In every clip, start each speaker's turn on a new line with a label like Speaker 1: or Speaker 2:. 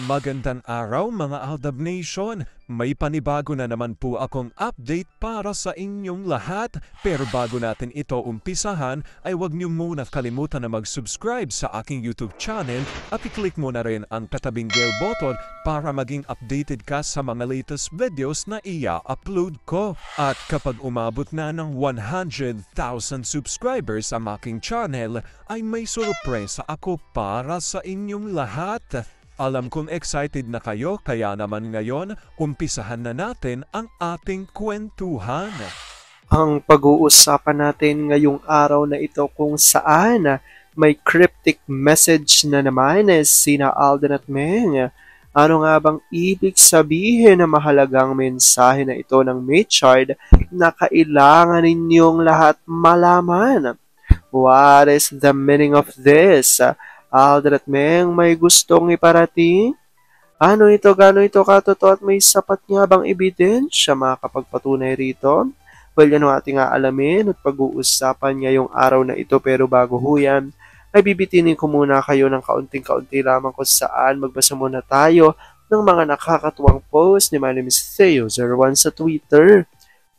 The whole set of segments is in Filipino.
Speaker 1: Magandang araw mga Aldab Nation! May panibago na naman po akong update para sa inyong lahat. Pero bago natin ito umpisahan ay huwag niyo muna kalimutan na mag-subscribe sa aking YouTube channel at i-click mo na rin ang katabing bell button para maging updated ka sa mga latest videos na i-upload ko. At kapag umabot na ng 100,000 subscribers ang aking channel ay may sorpresa ako para sa inyong lahat. Alam kong excited na kayo kaya naman ngayon, umpisahan na natin ang ating kwentuhan.
Speaker 2: Ang pag-uusapan natin ngayong araw na ito kung saan may cryptic message na naman sina Alden at Meng. Ano nga bang ibig sabihin na mahalagang mensahe na ito ng Maychard na kailangan ninyong lahat malaman? What is the meaning of this? Alden at Meng, may gustong iparating? Ano ito, gano'n ito katotoo at may sapat nga bang ebidensya makakapagpatunay rito? Well, yan ang ating aalamin at pag-uusapan ngayong araw na ito. Pero bago ho yan, ay bibitinin ko muna kayo ng kaunting-kaunti lamang kung saan magbasa muna tayo ng mga nakakatuwang post ni Manny Theo01 sa Twitter.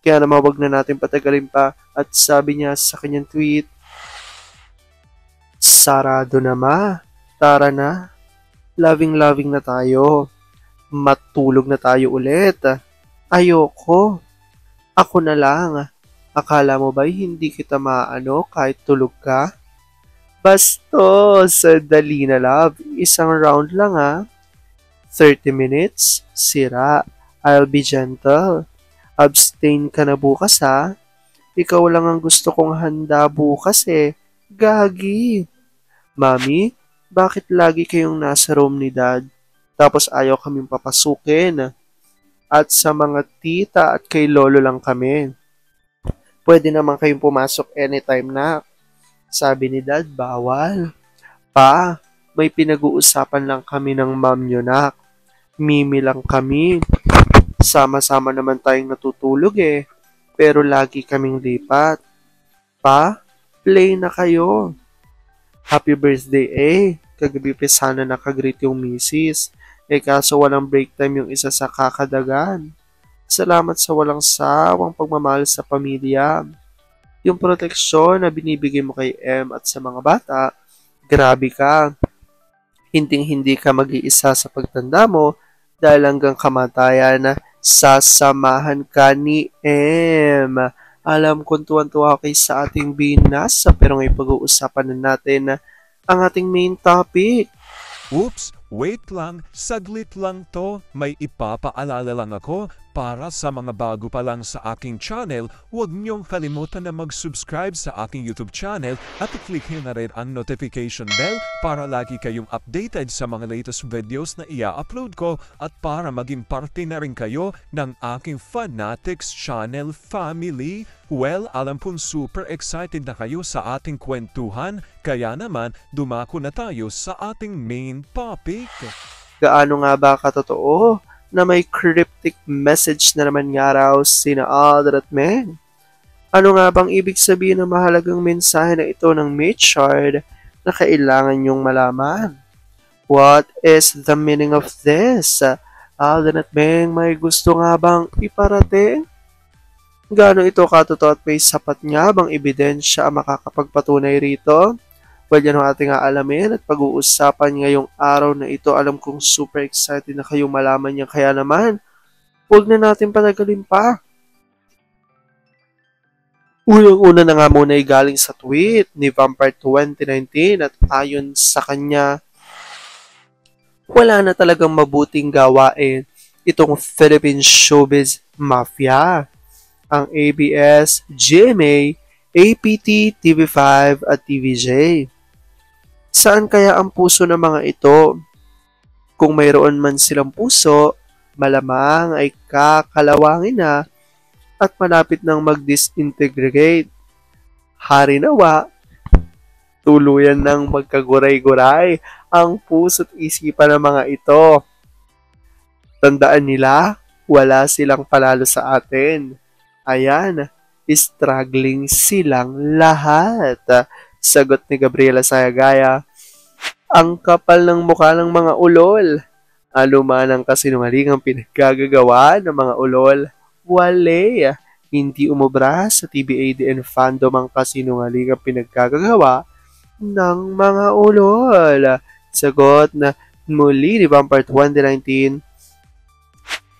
Speaker 2: Kaya naman wag na natin patagalin pa at sabi niya sa kanyang tweet, "Sarado na ma, tara na, loving-loving na tayo, matulog na tayo ulit, ayoko, ako na lang, akala mo ba'y hindi kita maano kahit tulog ka? Bastos, dali na love, isang round lang 30 minutes, sira, I'll be gentle, abstain ka na bukas ikaw lang ang gusto kong handa bukas Gagi. Mami, bakit lagi kayong nasa room ni Dad? Tapos ayaw kaming papasukin. At sa mga tita at kay Lolo lang kami. Pwede naman kayong pumasok anytime na. Sabi ni Dad, bawal. Pa, may pinag-uusapan lang kami ng mom nyo nak. Mimi lang kami. Sama-sama naman tayong natutulog Pero lagi kaming lipat. Pa, play na kayo. Happy birthday Kagabi pa sana nakagreet yung misis. Kaso walang break time yung isa sa kakadagan. Salamat sa walang sawang pagmamahal sa pamilya. Yung proteksyon na binibigay mo kay M at sa mga bata, grabe ka. Hinding-hindi ka mag-iisa sa pagtanda mo dahil hanggang kamatayan sasamahan ka ni M. Alam kong tuwan-tuwa kayo sa ating binasa pero ngayon pag-uusapan na natin ang ating main topic.
Speaker 1: Oops! Wait lang, saglit lang to. May ipapaalala lang ako para sa mga bago pa lang sa aking channel. Huwag niyong kalimutan na mag-subscribe sa aking YouTube channel at i-click nyo na rin ang notification bell para lagi kayong updated sa mga latest videos na i-upload ko at para maging parte na rin kayo ng aking Fanatics channel family. Well, alam kong super excited na kayo sa ating kwentuhan, kaya naman dumako na tayo sa ating main topic.
Speaker 2: Gaano nga ba katotoo na may cryptic message na naman nga raw sina Alden at Meng? Ano nga bang ibig sabihin ng mahalagang mensahe na ito ng Maychard na kailangan nyong malaman? What is the meaning of this? Alden at Meng, may gusto nga bang iparating? Gaano ito katotoo at may sapat nga bang ebidensya ang makakapagpatunay rito? Well, yan ang ating aalamin at pag-uusapan ngayong araw na ito. Alam kong super excited na kayong malaman niya. Kaya naman, huwag na natin patagalin pa. Unang-una na nga muna ay galing sa tweet ni Vampire 2019 at ayon sa kanya, wala na talagang mabuting gawain itong Philippine Showbiz Mafia. Ang ABS, GMA, APT, TV5 at TVJ. Saan kaya ang puso ng mga ito? Kung mayroon man silang puso, malamang ay kakalawangin na at malapit nang mag-disintegrate. Hari nawa, tuluyan ng magkaguray-guray ang puso't isipan ng mga ito. Tandaan nila, wala silang palalo sa atin. Ayan, struggling silang lahat. Sagot ni Gabriela Sayagaya, ang kapal ng mukha ng mga ulol. Ano man ang kasinungalingang pinaggagawa ng mga ulol, wale. Hindi umubra sa TBADN fandom ang kasinungalingang pinaggagawa ng mga ulol. Sagot na muli ni Vampire 2019,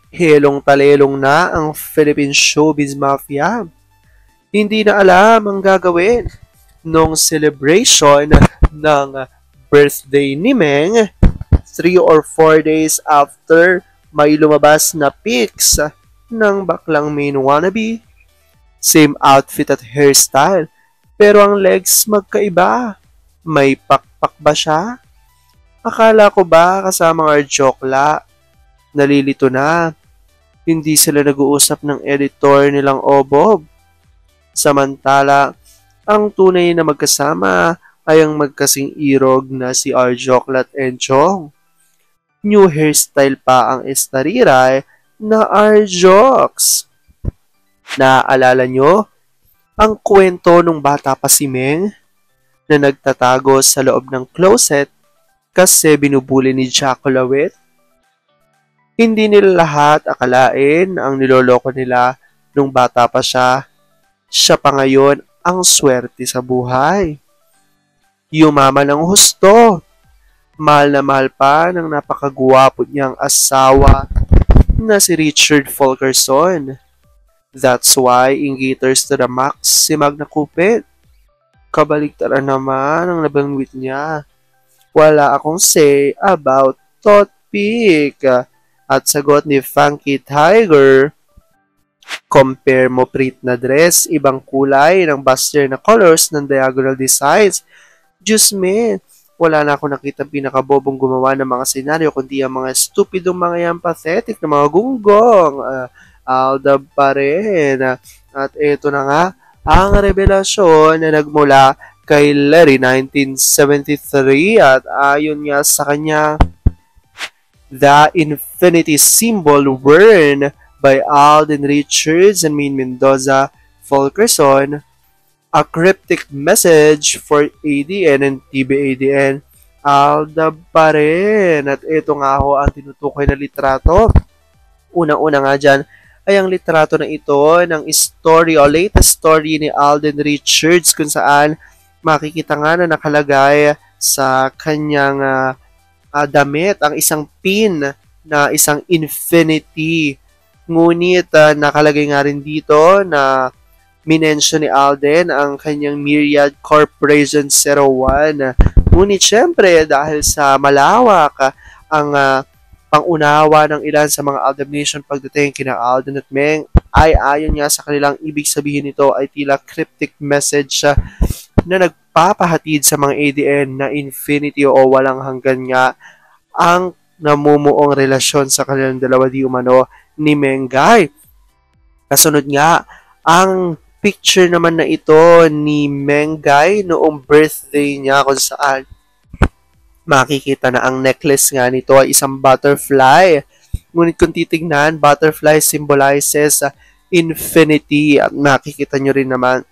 Speaker 2: helong talelong na ang Philippine Showbiz Mafia. Hindi na alam ang gagawin nung celebration ng birthday ni Meng 3 or 4 days after may lumabas na pics ng baklang main wannabe. Same outfit at hairstyle, pero ang legs magkaiba. May pakpak ba siya? Akala ko ba kasama ang Arjokla? Nalilito na. Hindi sila nag-uusap ng editor nilang Obob. Samantala, ang tunay na magkasama ay ang magkasing irog na si Arjokla at Enchong. New hairstyle pa ang estariray na Arjoks. Naaalala nyo ang kwento nung bata pa si Meng na nagtatago sa loob ng closet kasi binubuli ni Jaco Lawit? Hindi nila lahat akalain ang niloloko nila nung bata pa siya. Siya pa ngayon ang swerte sa buhay. Yumaman ng husto. Mahal na mahal pa ng napakagwapo niyang asawa na si Richard Fulkerson. That's why ingaters to the max si Magna Cupid. Kabaligtaran naman ang nabanggit niya. Wala akong say about topic. At sagot ni Funky Tiger, compare mo print na dress, ibang kulay ng buster na colors ng diagonal designs. Diyos me, wala na ako nakita pinakabobong gumawa ng mga senaryo kundi ang mga stupidong mga yan pathetic na mga gunggong. Aldab pa rin. At ito na nga ang revelasyon na nagmula kay Larry 1973 at ayon nga sa kanya, the infinity symbol worn by Alden Richards and Min Mendoza Fulkerson, a cryptic message for ADN and TBADN. Aldab pa rin. At ito nga ho ang tinutukoy na litrato. Unang-una nga dyan ay ang litrato na ito ng story o latest story ni Alden Richards kung saan makikita nga na nakalagay sa kanyang damit ang isang pin na isang infinity. Ngunit nakalagay nga rin dito na minention ni Alden ang kanyang Myriad Corporation 01. Ngunit syempre dahil sa malawak ang pangunawa ng ilan sa mga Aldab Nation pagdating kina Alden at Meng, ay ayon nga sa kanilang ibig sabihin nito ay tila cryptic message na nagpapahatid sa mga ADN na infinity o walang hanggan nga ang namumuong relasyon sa kanilang dalawa di umano ni Mengay. Kasunod nga, ang picture naman na ito ni Mengay noong birthday niya kung saan makikita na ang necklace nga nito ay isang butterfly. Ngunit kung titignan, butterfly symbolizes infinity. At nakikita nyo rin naman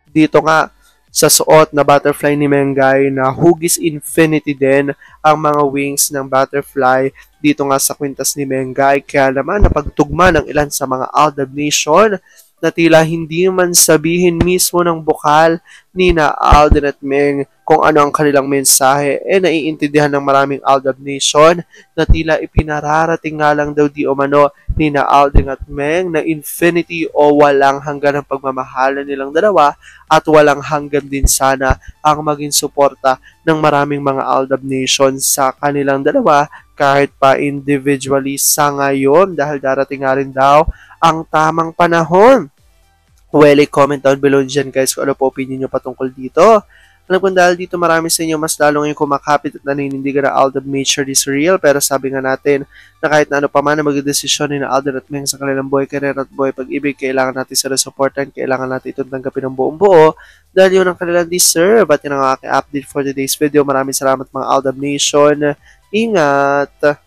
Speaker 2: dito nga sa suot na butterfly ni Mengay na hugis infinity din ang mga wings ng butterfly dito nga sa kwintas ni Mengay. Kaya naman napagtugma ng ilan sa mga Aldab Nation na tila hindi man sabihin mismo ng bukal ni na Alden at Meng kung ano ang kanilang mensahe, naiintindihan ng maraming Aldab Nation na tila ipinararating nga lang daw di umano ni na Alden at Meng na infinity o walang hanggan ang pagmamahalan nilang dalawa at walang hanggan din sana ang maging suporta ng maraming mga Aldab Nation sa kanilang dalawa kahit pa individually sa ngayon dahil darating nga rin daw ang tamang panahon. Well, comment down below dyan guys kung ano po opinion nyo patungkol dito. Alam ko dahil dito marami sa inyo mas lalo ngayon kumakapit at naninindigan na Aldab Nature is real, pero sabi nga natin na kahit na ano pa man na magdesisyon ni na Alden at Meng sa kanilang boy career at boy pag-ibig, kailangan natin sila supportan, kailangan natin itong tanggapin ng buong buo dahil yun ang kanilang deserve. At yun ang aking update for today's video. Maraming salamat mga Aldab Nation. Ingat!